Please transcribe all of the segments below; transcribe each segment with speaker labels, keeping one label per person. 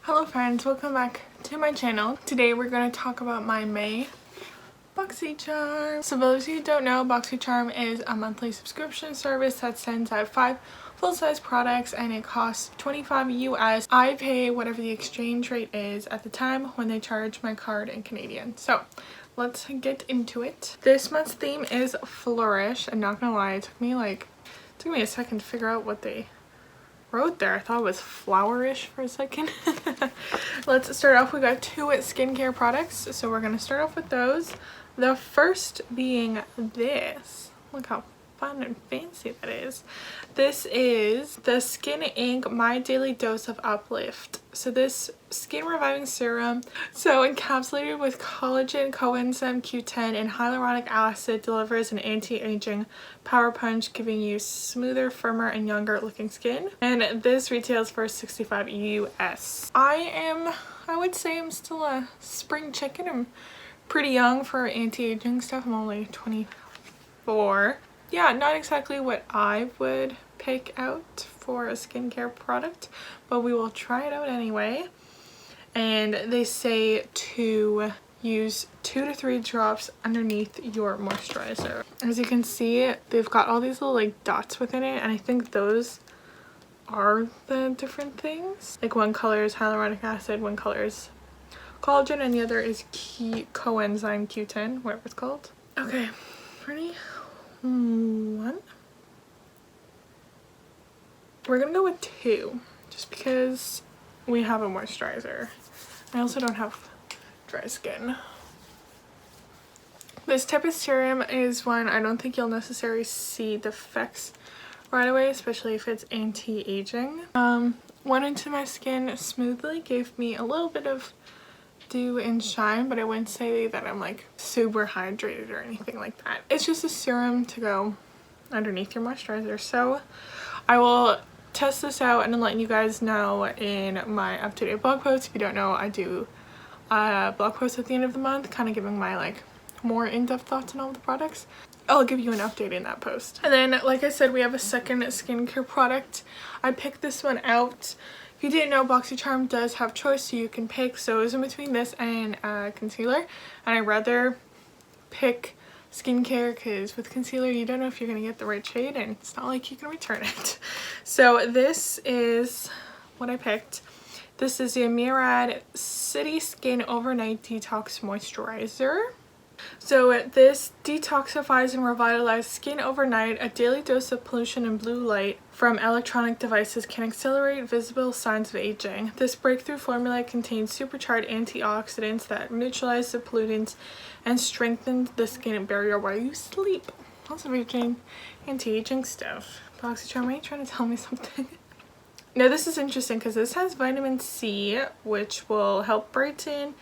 Speaker 1: Hello friends, welcome back to my channel. Today we're going to talk about my May Boxycharm. So for those of you who don't know, Boxycharm is a monthly subscription service that sends out 5 full-size products and it costs $25 US. I pay whatever the exchange rate is at the time when they charge my card in Canadian. So let's get into it. This month's theme is Flourish. I'm not gonna lie, it took me a second to figure out what they wrote there. I thought it was flowerish for a second. Let's start off. We got 2 skincare products, so we're gonna start off with those. The first being this. Look how fun and fancy that is. This is the Skin Inc. My Daily Dose of Uplift. So this skin reviving serum, so encapsulated with collagen, coenzyme Q10 and hyaluronic acid, delivers an anti-aging power punch, giving you smoother, firmer and younger looking skin. And this retails for $65 US. I would say I'm still a spring chicken. I'm pretty young for anti-aging stuff. I'm only 24. Yeah, not exactly what I would pick out for a skincare product, but we will try it out anyway. And they say to use 2 to 3 drops underneath your moisturizer. As you can see, they've got all these little like dots within it, and I think those are the different things. Like one color is hyaluronic acid, one color is collagen, and the other is coenzyme Q10, whatever it's called. Okay, ready? 1. We're gonna go with 2 just because we have a moisturizer. I also don't have dry skin. This type of serum is one I don't think you'll necessarily see the effects right away, especially if it's anti-aging. Went into my skin smoothly, gave me a little bit of dew and shine, but I wouldn't say that I'm like super hydrated or anything like that. It's just a serum to go underneath your moisturizer. So I will test this out and then let you guys know in my up-to-date blog post. If you don't know, I do a blog post at the end of the month kind of giving my like more in-depth thoughts on all the products. I'll give you an update in that post. And then like I said, we have a second skincare product. I picked this one out. If you didn't know, Boxycharm does have choice, so you can pick. So it was in between this and concealer, and I'd rather pick skincare because with concealer you don't know if you're gonna get the right shade and it's not like you can return it. So this is what I picked. This is the Murad City Skin Overnight Detox Moisturizer. So this detoxifies and revitalizes skin overnight. A daily dose of pollution and blue light from electronic devices can accelerate visible signs of aging. This breakthrough formula contains supercharged antioxidants that neutralize the pollutants and strengthen the skin barrier while you sleep. Lots of anti-aging stuff. Boxycharm, are you trying to tell me something? Now this is interesting because this has vitamin C, which will help brighten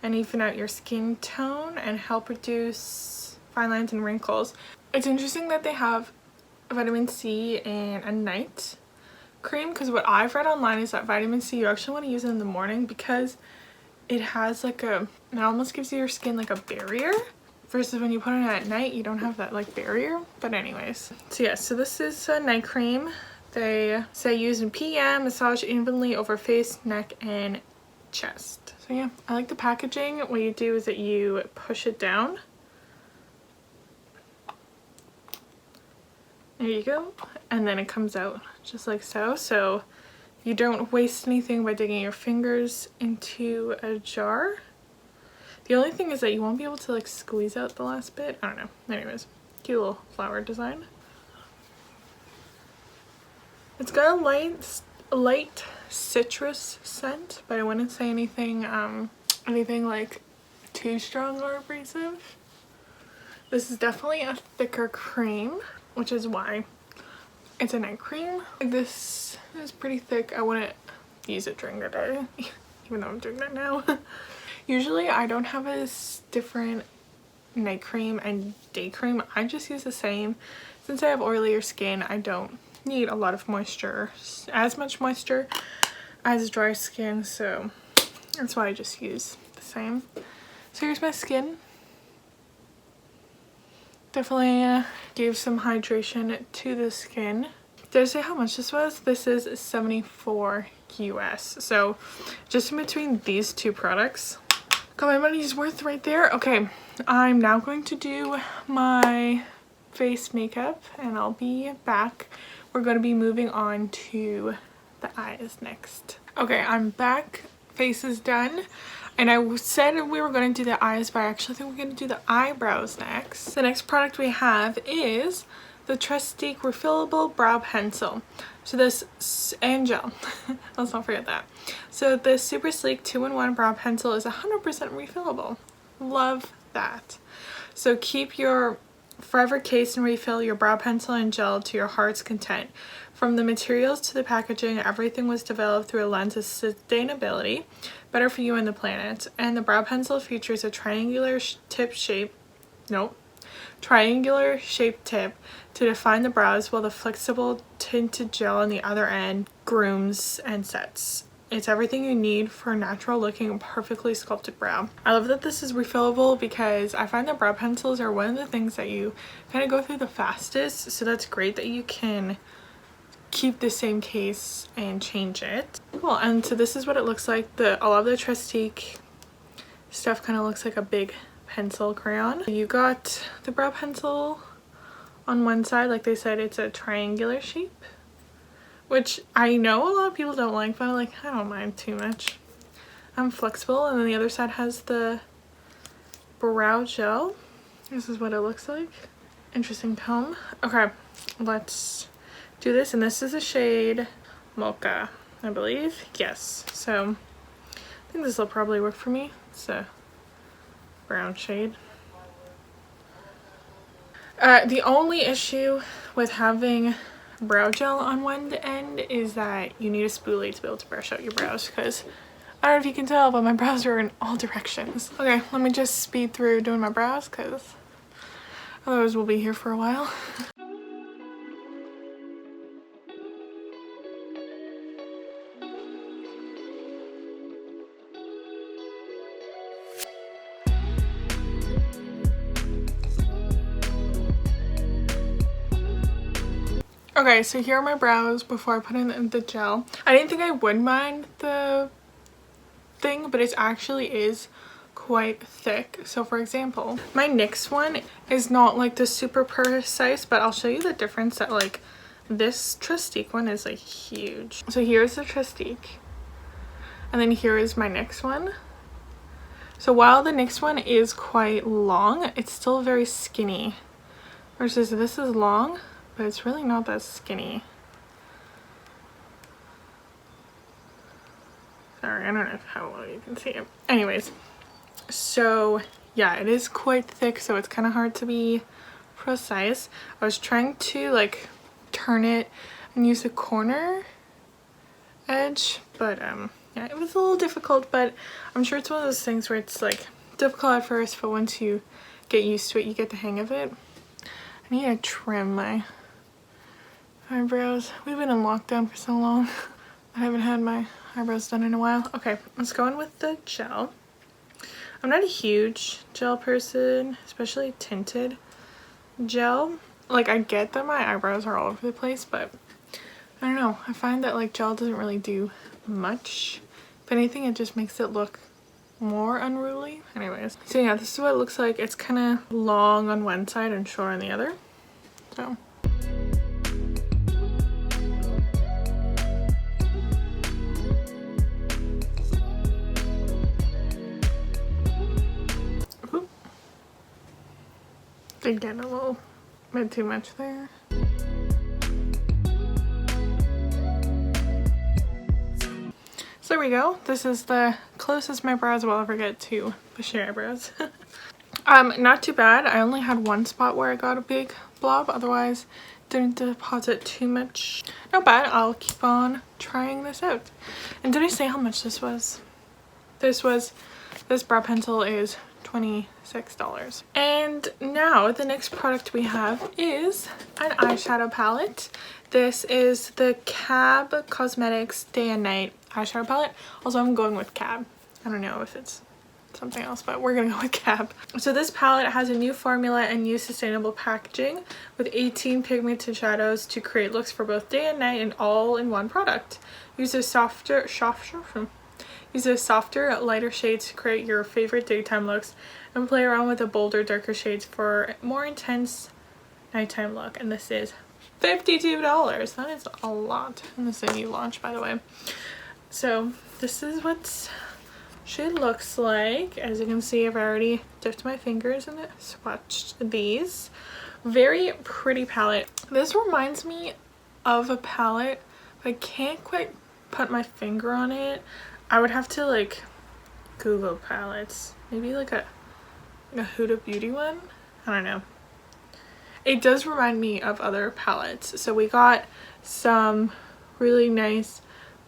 Speaker 1: and even out your skin tone and help reduce fine lines and wrinkles. It's interesting that they have vitamin C in a night cream, because what I've read online is that vitamin C you actually want to use it in the morning because it has like it almost gives your skin like a barrier, versus when you put it at night you don't have that like barrier. But anyways, so yeah, so this is a night cream. They say use in PM, massage evenly over face, neck and chest. So yeah, I like the packaging. What you do is that you push it down. There you go. And then it comes out just like so. So you don't waste anything by digging your fingers into a jar. The only thing is that you won't be able to like squeeze out the last bit. I don't know. Anyways, cute little flower design. It's got a light citrus scent, but I wouldn't say anything like too strong or abrasive. This is definitely a thicker cream, which is why it's a night cream. This is pretty thick. I wouldn't use it during the day, even though I'm doing that now. Usually I don't have a different night cream and day cream. I just use the same. Since I have oilier skin, I don't need a lot of moisture, as much moisture as dry skin, so that's why I just use the same. So here's my skin. Definitely gave some hydration to the skin. Did I say how much this was? This is $74 US. So just in between these two products, got my money's worth right there. Okay, I'm now going to do my face makeup and I'll be back. We're going to be moving on to the eyes next. Okay, I'm back. Face is done. And I said we were going to do the eyes, but I actually think we're going to do the eyebrows next. The next product we have is the Trestique Refillable Brow Pencil. So this, and gel. Let's not forget that. So this super sleek 2-in-1 brow pencil is 100% refillable. Love that. So keep your forever case and refill your brow pencil and gel to your heart's content. From the materials to the packaging, everything was developed through a lens of sustainability, better for you and the planet. And the brow pencil features a triangular shaped tip to define the brows, while the flexible tinted gel on the other end grooms and sets. It's everything you need for a natural looking, perfectly sculpted brow. I love that this is refillable because I find that brow pencils are one of the things that you kind of go through the fastest, so that's great that you can keep the same case and change it. Cool. And so this is what it looks like. A lot of the Trestique stuff kind of looks like a big pencil crayon. You got the brow pencil on one side, like they said, it's a triangular shape, which I know a lot of people don't like, but I don't mind too much. I'm flexible. And then the other side has the brow gel. This is what it looks like. Interesting tone. Okay, let's do this. And this is a shade Mocha, I believe. Yes. So I think this will probably work for me. It's a brown shade. The only issue with having brow gel on one end is that you need a spoolie to be able to brush out your brows, because I don't know if you can tell, but my brows are in all directions. Okay, let me just speed through doing my brows because otherwise we'll be here for a while. Okay, so here are my brows before I put in the gel. I didn't think I would mind the thing, but it actually is quite thick. So for example, my NYX one is not like the super precise, but I'll show you the difference that like this Trestique one is like huge. So here's the Trestique, and then here is my NYX one. So while the NYX one is quite long, it's still very skinny, versus this is long, but it's really not that skinny. Sorry, I don't know how well you can see it. Anyways, so yeah, it is quite thick, so it's kind of hard to be precise. I was trying to like turn it and use the corner edge, but yeah, it was a little difficult, but I'm sure it's one of those things where it's like difficult at first, but once you get used to it, you get the hang of it. I need to trim my eyebrows. We've been in lockdown for so long. I haven't had my eyebrows done in a while. Okay, let's go in with the gel. I'm not a huge gel person, especially tinted gel. Like, I get that my eyebrows are all over the place, but I don't know. I find that like gel doesn't really do much. If anything, it just makes it look more unruly. Anyways, so yeah, this is what it looks like. It's kind of long on one side and short on the other. So did get a little bit too much there. So there we go. This is the closest my brows will ever get to bushy eyebrows. Not too bad. I only had one spot where I got a big blob, otherwise didn't deposit too much. Not bad. I'll keep on trying this out. And did I say how much this was? This brow pencil is $26. And now the next product we have is an eyeshadow palette. This is the Cab Cosmetics Day and Night eyeshadow palette. Also, I'm going with Cab. I don't know if it's something else, but we're gonna go with Cap. So this palette has a new formula and new sustainable packaging with 18 pigmented shadows to create looks for both day and night and all in one product. Use a softer, lighter shades to create your favorite daytime looks and play around with the bolder, darker shades for a more intense nighttime look. And this is $52. That is a lot. And this is a new launch, by the way. So this is what she looks like. As you can see, I've already dipped my fingers and swatched these. Very pretty palette. This reminds me of a palette, but I can't quite put my finger on it. I would have to like Google palettes. Maybe like a Huda Beauty one? I don't know. It does remind me of other palettes. So we got some really nice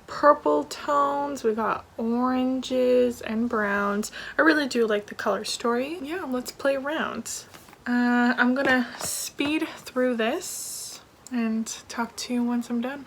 Speaker 1: purple tones. We got oranges and browns. I really do like the color story. Yeah, let's play around. I'm gonna speed through this and talk to you once I'm done.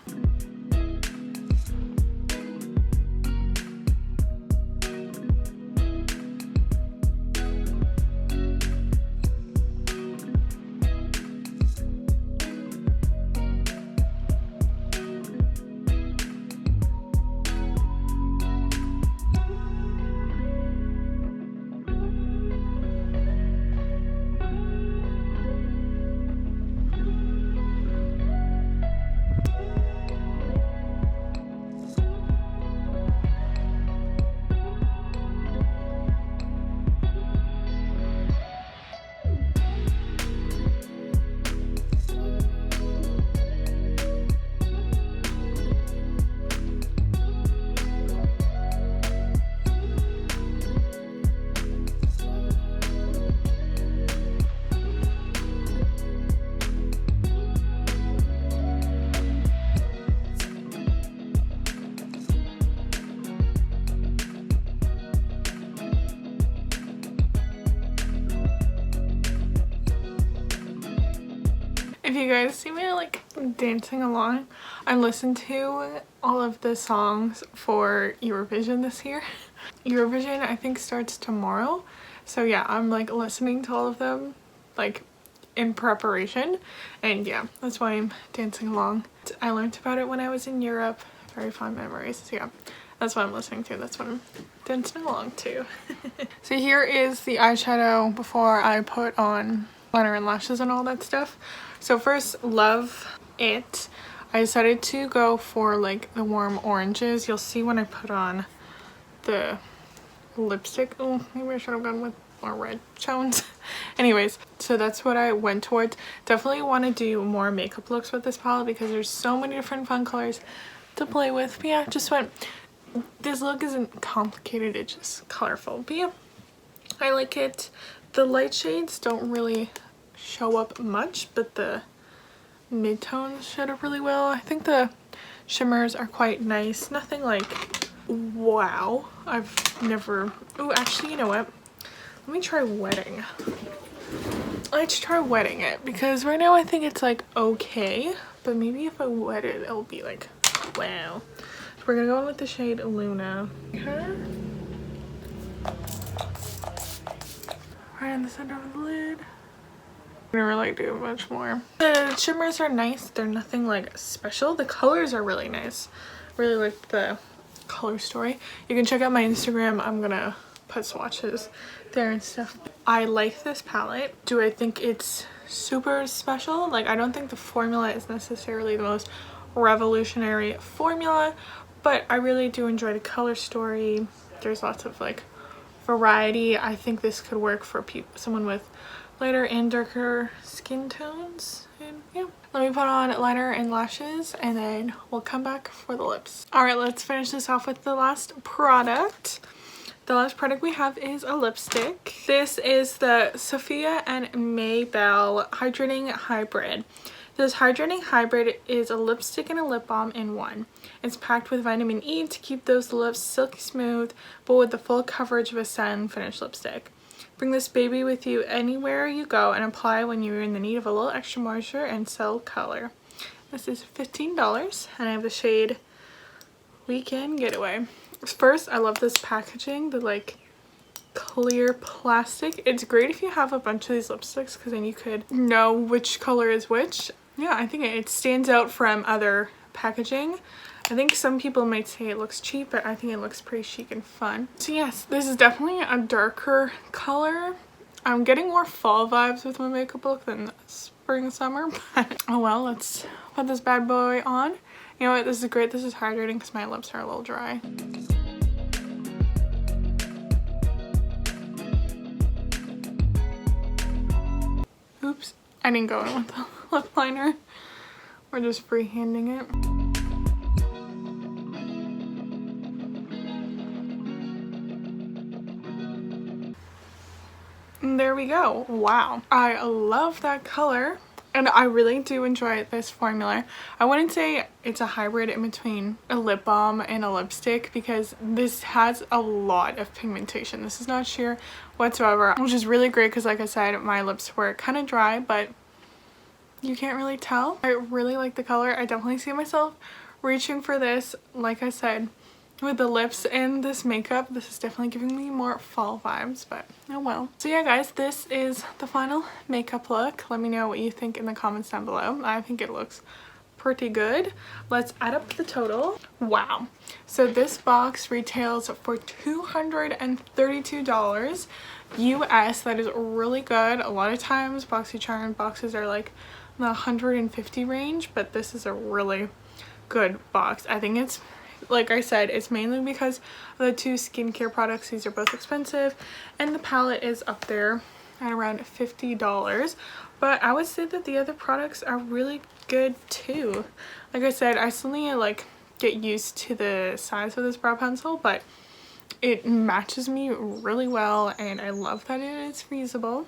Speaker 1: If you guys see me like dancing along, I listened to all of the songs for Eurovision this year. Eurovision I think starts tomorrow, so yeah, I'm like listening to all of them like in preparation, and yeah, that's why I'm dancing along. I learned about it when I was in Europe. Very fond memories. So yeah, that's what I'm listening to. That's what I'm dancing along to. So here is the eyeshadow before I put on liner and lashes and all that stuff. So first, love it. I decided to go for like the warm oranges. You'll see when I put on the lipstick. Oh, maybe I should have gone with more red tones. Anyways, so that's what I went towards. Definitely want to do more makeup looks with this palette because there's so many different fun colors to play with. But yeah, just went, this look isn't complicated, it's just colorful. But yeah, I like it. The light shades don't really show up much, but the mid-tones showed up really well. I think the shimmers are quite nice. Nothing like wow. I've never, oh, actually, you know what? Let me try wetting. Let's try wetting it because right now I think it's like okay, but maybe if I wet it, it'll be like wow. So we're gonna go in with the shade Luna. Okay. Right in the center of the lid. I didn't really do much more. The shimmers are nice. They're nothing like special. The colors are really nice. Really like the color story. You can check out my Instagram. I'm gonna put swatches there and stuff. I like this palette. Do I think it's super special? Like, I don't think the formula is necessarily the most revolutionary formula, but I really do enjoy the color story. There's lots of like variety. I think this could work for someone with lighter and darker skin tones. And yeah, let me put on liner and lashes and then we'll come back for the lips. All right, let's finish this off with the last product. The last product we have is a lipstick. This is the Sophia and May Hydrating Hybrid. This hydrating hybrid is a lipstick and a lip balm in one. It's packed with vitamin E to keep those lips silky smooth, but with the full coverage of a satin finish lipstick. Bring this baby with you anywhere you go and apply when you're in the need of a little extra moisture and subtle color. This is $15 and I have the shade Weekend Getaway. First, I love this packaging. The like clear plastic. It's great if you have a bunch of these lipsticks because then you could know which color is which. Yeah, I think it stands out from other packaging. I think some people might say it looks cheap, but I think it looks pretty chic and fun. So yes, this is definitely a darker color. I'm getting more fall vibes with my makeup look than spring and summer, but oh well, let's put this bad boy on. You know what, this is great. This is hydrating because my lips are a little dry. Oops, I didn't go in with the lip liner. We're just freehanding it. And there we go. Wow, I love that color and I really do enjoy this formula. I wouldn't say it's a hybrid in between a lip balm and a lipstick because this has a lot of pigmentation. This is not sheer whatsoever, which is really great because like I said, my lips were kind of dry, but you can't really tell. I really like the color. I definitely see myself reaching for this. Like I said, with the lips and this makeup, this is definitely giving me more fall vibes, but oh well. So yeah guys, this is the final makeup look. Let me know what you think in the comments down below. I think it looks pretty good. Let's add up the total. Wow, so this box retails for $232 US. That is really good. A lot of times Boxycharm boxes are like the 150 range, but this is a really good box. I think it's, like I said, it's mainly because of the two skincare products. These are both expensive and the palette is up there at around $50, but I would say that the other products are really good too. Like I said, I still need to like get used to the size of this brow pencil, but it matches me really well and I love that it is reusable.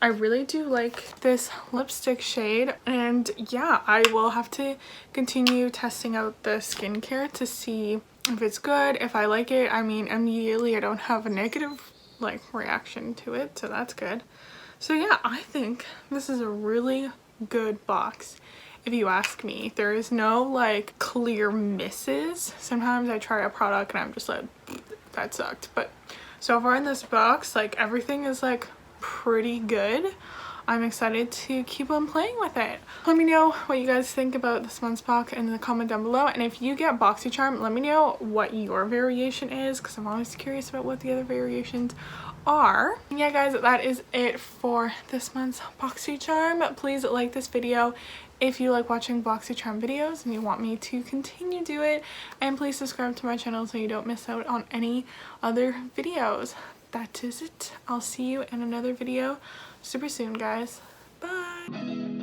Speaker 1: I really do like this lipstick shade, and yeah, I will have to continue testing out the skincare to see if it's good, if I like it. I mean, immediately I don't have a negative like reaction to it, so that's good. So yeah, I think this is a really good box if you ask me. There is no like clear misses. Sometimes I try a product and I'm just like, that sucked, but so far in this box, like everything is like pretty good. I'm excited to keep on playing with it. Let me know what you guys think about this month's box in the comment down below, and if you get Boxycharm, let me know what your variation is because I'm always curious about what the other variations are. And yeah guys, that is it for this month's Boxycharm. Please like this video if you like watching Boxycharm videos and you want me to continue do it, and please subscribe to my channel so you don't miss out on any other videos. That is it. I'll see you in another video super soon, guys. Bye.